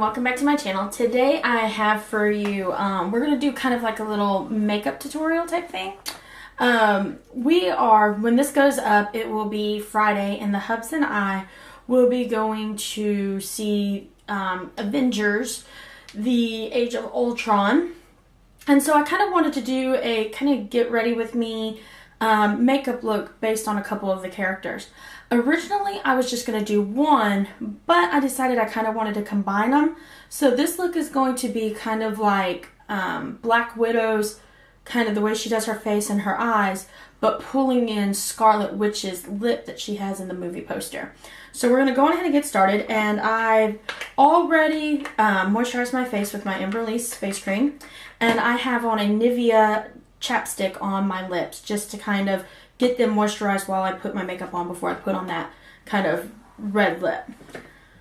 and welcome back to my channel. Today I have for you, we're going to do kind of like a little makeup tutorial type thing. When this goes up, it will be Friday, and the hubs and I will be going to see Avengers, the Age of Ultron. And so I kind of wanted to do a kind of get ready with me makeup look based on a couple of the characters. Originally, I was just going to do one, but I decided I kind of wanted to combine them. So this look is going to be kind of like Black Widow's, kind of the way she does her face and her eyes, but pulling in Scarlet Witch's lip that she has in the movie poster. So we're going to go ahead and get started, and I've already moisturized my face with my Embryolisse face cream, and I have on a Nivea chapstick on my lips just to kind of get them moisturized while I put my makeup on before I put on that kind of red lip.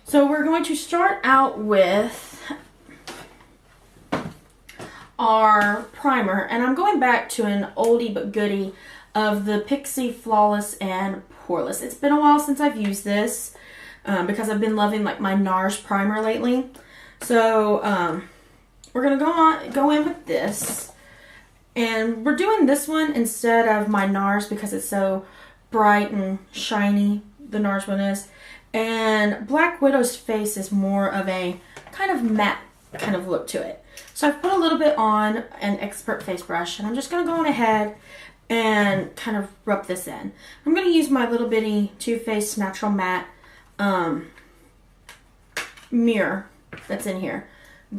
So we're going to start out with our primer, and I'm going back to an oldie but goodie of the Pixie Flawless and Poreless. It's been a while since I've used this because I've been loving like my NARS primer lately. So we're gonna go in with this. And we're doing this one instead of my NARS because it's so bright and shiny, the NARS one is. And Black Widow's face is more of a kind of matte kind of look to it. So I've put a little bit on an Expert face brush, and I'm just going to go on ahead and kind of rub this in. I'm going to use my little bitty Too Faced Natural Matte mirror that's in here,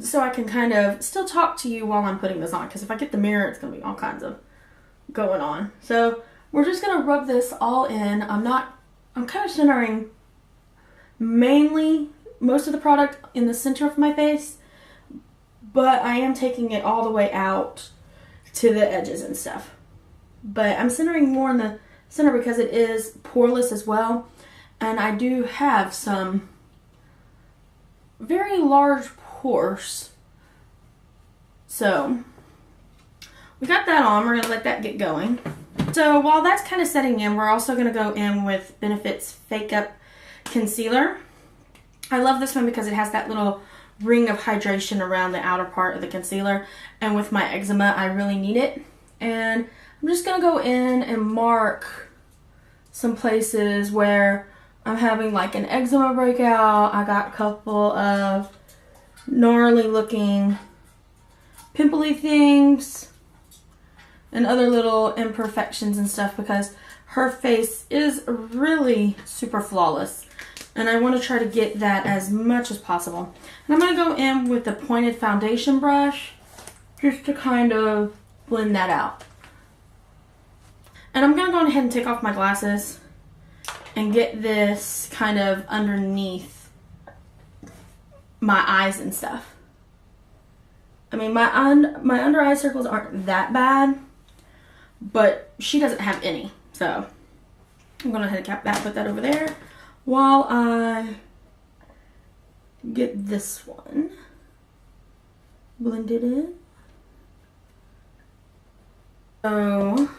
so I can kind of still talk to you while I'm putting this on, because if I get the mirror, it's going to be all kinds of going on. So we're just going to rub this all in. I'm kind of centering mainly most of the product in the center of my face, but I am taking it all the way out to the edges and stuff. But I'm centering more in the center because it is poreless as well, and I do have some very large pores. So we got that on. We're going to let that get going. So while that's kind of setting in, we're also going to go in with Benefit's Fake Up Concealer. I love this one because it has that little ring of hydration around the outer part of the concealer, and with my eczema I really need it. And I'm just going to go in and mark some places where I'm having like an eczema breakout. I got a couple of gnarly looking pimply things and other little imperfections and stuff, because her face is really super flawless, and I want to try to get that as much as possible. And I'm going to go in with the pointed foundation brush just to kind of blend that out. And I'm going to go ahead and take off my glasses and get this kind of underneath my eyes and stuff. I mean, my under eye circles aren't that bad, but she doesn't have any. So I'm going to head cap that, put that over there while I get this one blended in. So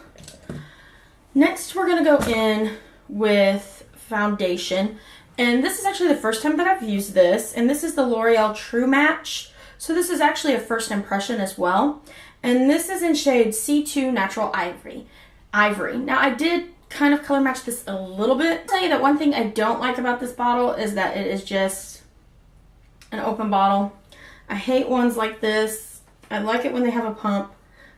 next we're going to go in with foundation. And this is actually the first time that I've used this, and this is the L'Oreal True Match. So this is actually a first impression as well. And this is in shade C2 Natural Ivory. Now I did kind of color match this a little bit. I'll tell you that one thing I don't like about this bottle is that it is just an open bottle. I hate ones like this. I like it when they have a pump,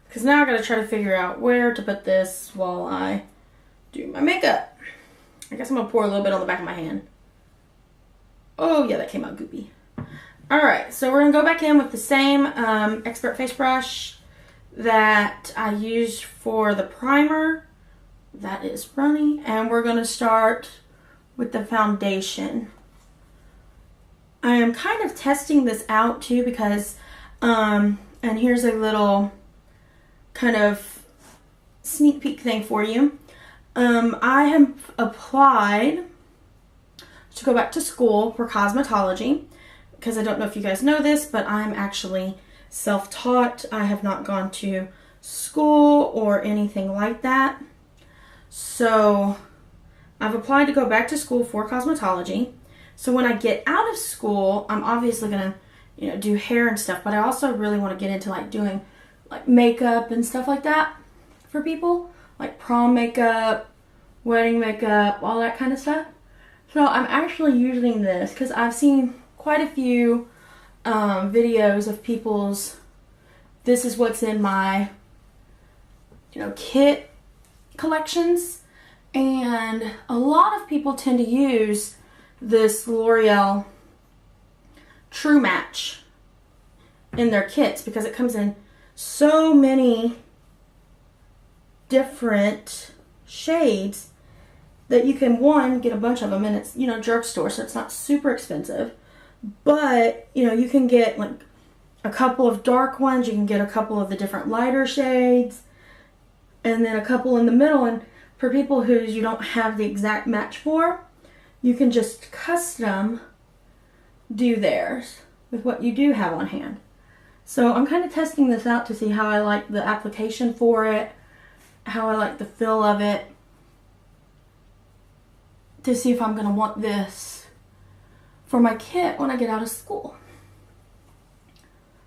because now I gotta try to figure out where to put this while I do my makeup. I guess I'm gonna pour a little bit on the back of my hand. Oh yeah, that came out goopy. Alright, so we're going to go back in with the same Expert face brush that I used for the primer. That is runny. And we're going to start with the foundation. I am kind of testing this out too because, and here's a little kind of sneak peek thing for you. I have applied to go back to school for cosmetology, because I don't know if you guys know this, but I'm actually self-taught. I have not gone to school or anything like that. So I've applied to go back to school for cosmetology. So when I get out of school, I'm obviously going to you know, do hair and stuff, but I also really want to get into like doing like makeup and stuff like that for people, like prom makeup, wedding makeup, all that kind of stuff. So I'm actually using this because I've seen quite a few videos of people's, this is what's in my, you know, kit collections, and a lot of people tend to use this L'Oreal True Match in their kits because it comes in so many different shades that you can, one, get a bunch of them, and it's, you know, drugstore, so it's not super expensive, but, you know, you can get like a couple of dark ones, you can get a couple of the different lighter shades, and then a couple in the middle, and for people who you don't have the exact match for, you can just custom do theirs with what you do have on hand. So I'm kind of testing this out to see how I like the application for it, how I like the feel of it, to see if I'm going to want this for my kit when I get out of school.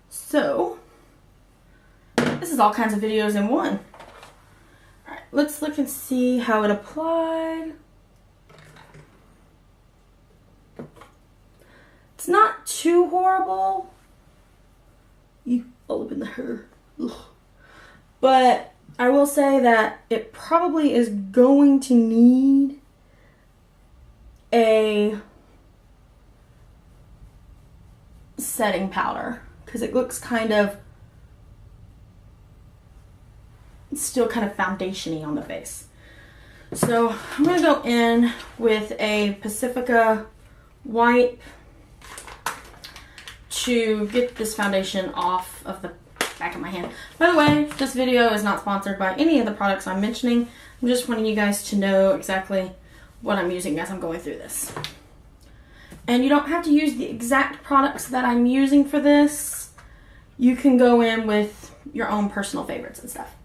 So this is all kinds of videos in one. Alright, let's look and see how it applied. It's not too horrible. You all up in the hair. Ugh. But I will say that it probably is going to need a setting powder because it looks kind of still kind of foundation-y on the face. So I'm going to go in with a Pacifica wipe to get this foundation off of the back of my hand. By the way, this video is not sponsored by any of the products I'm mentioning. I'm just wanting you guys to know exactly what I'm using as I'm going through this. And you don't have to use the exact products that I'm using for this. You can go in with your own personal favorites and stuff.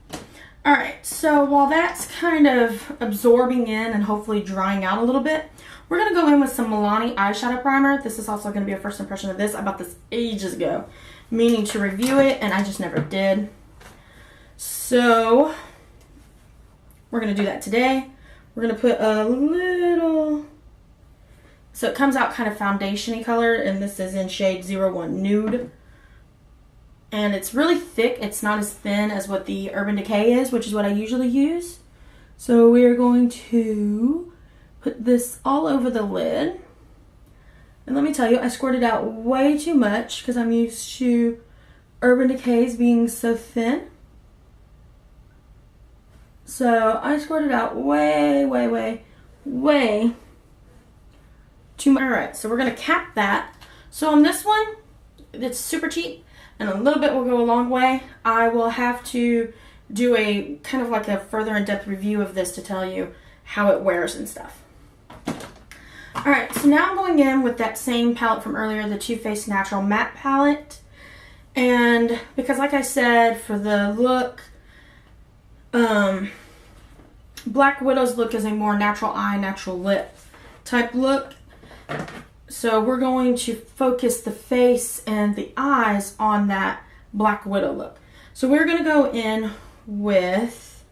Alright, so while that's kind of absorbing in and hopefully drying out a little bit, we're going to go in with some Milani eyeshadow primer. This is also going to be a first impression of this. I bought this ages ago, meaning to review it, and I just never did. So we're going to do that today. We're going to put a little, so it comes out kind of foundation-y color, and this is in shade 01 Nude. And it's really thick. It's not as thin as what the Urban Decay is, which is what I usually use. So we are going to put this all over the lid. And let me tell you, I squirted out way too much because I'm used to Urban Decays being so thin. So I squirted out way too much. Alright, so we're going to cap that. So on this one, it's super cheap, and a little bit will go a long way. I will have to do a kind of like a further in-depth review of this to tell you how it wears and stuff. Alright, so now I'm going in with that same palette from earlier, the Too Faced Natural Matte Palette. And because like I said, for the look, Black Widow's look is a more natural eye, natural lip type look. So we're going to focus the face and the eyes on that Black Widow look. So we're going to go in with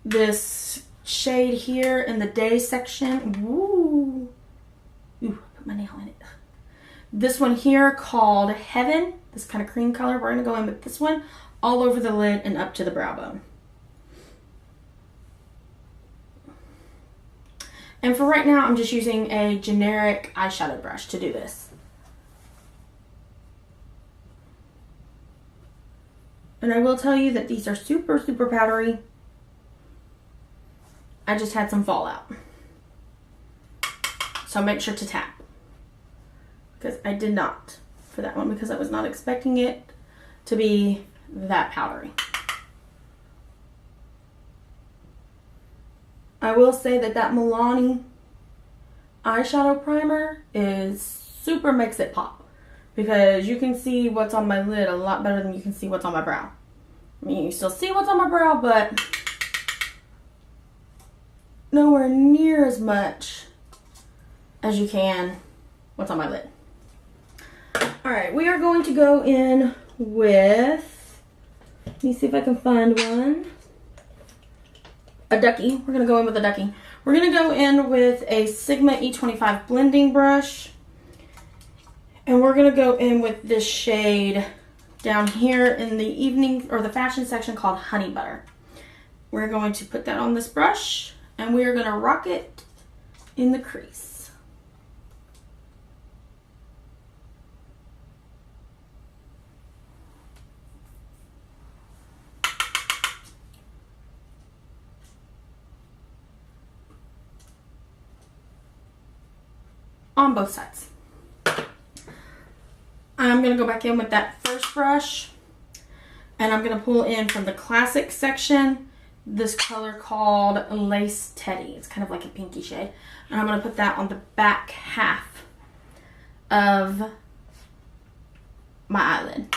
this shade here in the day section. Ooh, put my nail in it. This one here called Heaven, this kind of cream color. We're going to go in with this one all over the lid and up to the brow bone. And for right now, I'm just using a generic eyeshadow brush to do this. And I will tell you that these are super powdery. I just had some fallout. So make sure to tap. Because I did not for that one, because I was not expecting it to be that powdery. I will say that that Milani eyeshadow primer is super makes it pop, because you can see what's on my lid a lot better than you can see what's on my brow. I mean, you still see what's on my brow, but nowhere near as much as you can what's on my lid. All right, we are going to go in with, let me see if I can find one. A ducky. We're going to go in with a ducky. We're going to go in with a Sigma E25 blending brush. And we're going to go in with this shade down here in the evening or the fashion section called Honey Butter. We're going to put that on this brush and we are going to rock it in the crease. On both sides. I'm going to go back in with that first brush and I'm going to pull in from the classic section this color called Lace Teddy. It's kind of like a pinky shade. And I'm going to put that on the back half of my eyelid.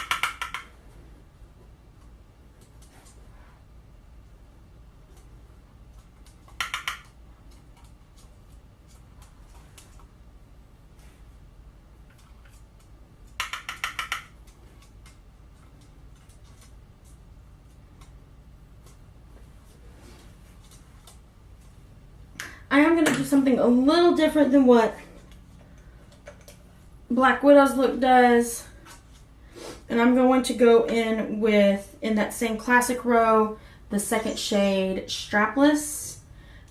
I am going to do something a little different than what Black Widow's look does. And I'm going to go in with, in that same classic row, the second shade Strapless.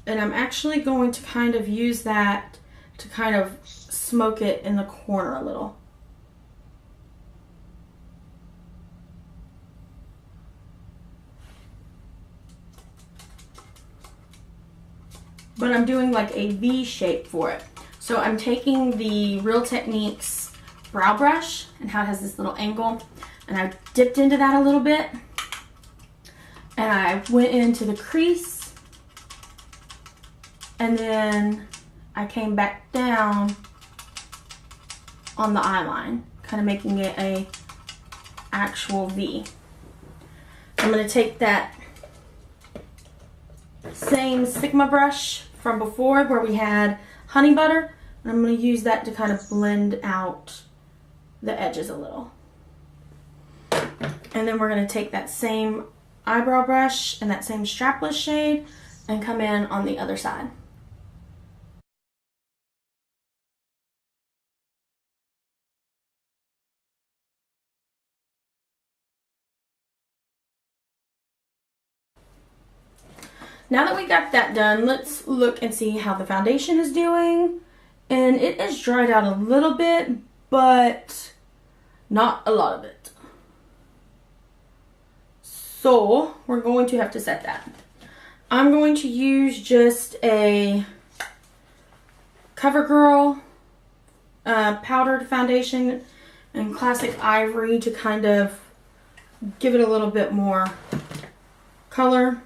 And I'm actually going to kind of use that to kind of smoke it in the corner a little. But I'm doing like a V shape for it. So I'm taking the Real Techniques brow brush and how it has this little angle, and I dipped into that a little bit and I went into the crease and then I came back down on the eye line, kind of making it a actual V. I'm going to take that same Sigma brush from before where we had Honey Butter, and I'm going to use that to kind of blend out the edges a little. And then we're going to take that same eyebrow brush and that same Strapless shade and come in on the other side. Now that we got that done, let's look and see how the foundation is doing. And it is dried out a little bit, but not a lot of it. So we're going to have to set that. I'm going to use just a CoverGirl powdered foundation in Classic Ivory to kind of give it a little bit more color.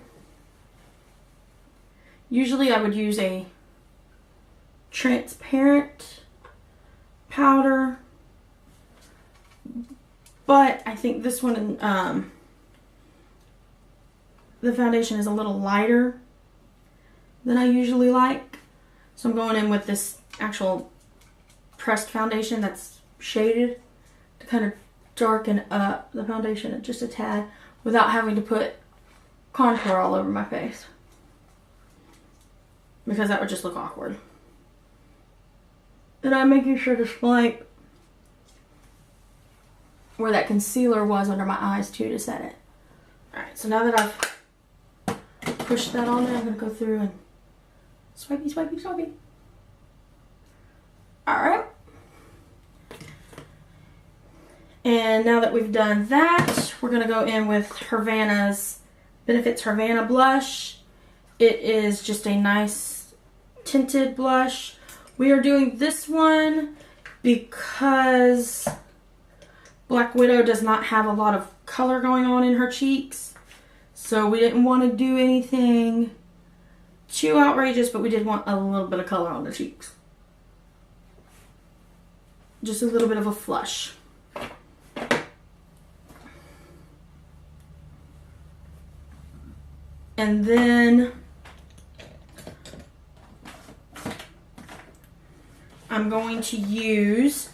Usually I would use a transparent powder, but I think this one, the foundation is a little lighter than I usually like. So I'm going in with this actual pressed foundation that's shaded to kind of darken up the foundation just a tad without having to put contour all over my face, because that would just look awkward. And I'm making sure to swipe where that concealer was under my eyes too to set it. Alright, so now that I've pushed that on there, I'm going to go through and swipey, swipey, swipey. Alright. And now that we've done that, we're going to go in with Havana's Benefits Havana blush. It is just a nice tinted blush. We are doing this one because Black Widow does not have a lot of color going on in her cheeks. So we didn't want to do anything too outrageous, but we did want a little bit of color on the cheeks. Just a little bit of a flush. And then I'm going to use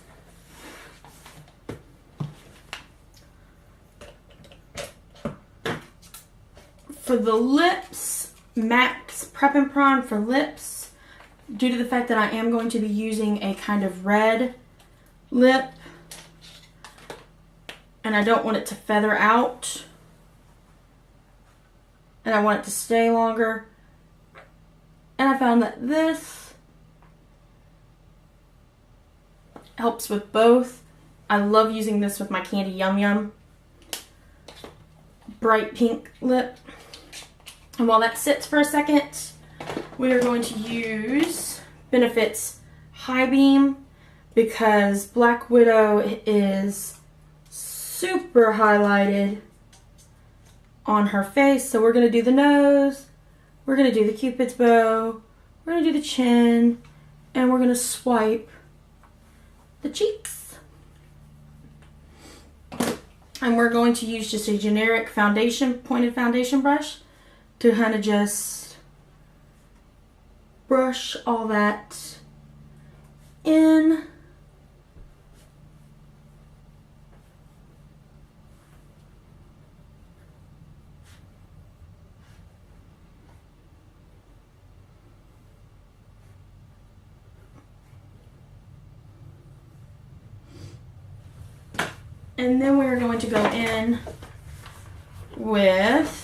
For the lips, MAC's Prep and Prime for lips. Due to the fact that I am going to be using a kind of red lip, and I don't want it to feather out, and I want it to stay longer. And I found that this helps with both. I love using this with my Candy Yum Yum bright pink lip. And while that sits for a second, we are going to use Benefit's High Beam because Black Widow is super highlighted on her face. So we're going to do the nose, we're going to do the Cupid's bow, we're going to do the chin, and we're going to swipe the cheeks. And we're going to use just a generic foundation, pointed foundation brush to kind of just brush all that in. And then we're going to go in with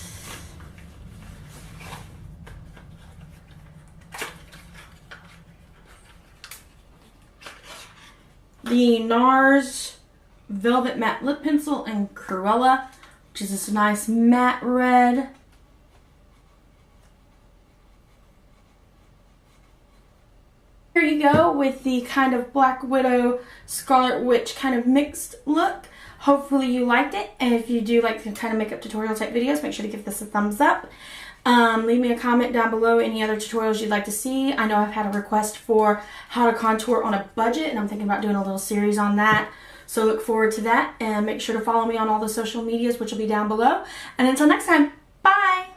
the NARS Velvet Matte Lip Pencil in Cruella, which is this nice matte red. Here you go with the kind of Black Widow, Scarlet Witch kind of mixed look. Hopefully you liked it, and if you do like the kind of makeup tutorial type videos, make sure to give this a thumbs up. Leave me a comment down below any other tutorials you'd like to see. I know I've had a request for how to contour on a budget, and I'm thinking about doing a little series on that. So look forward to that, and make sure to follow me on all the social medias, which will be down below. And until next time, bye!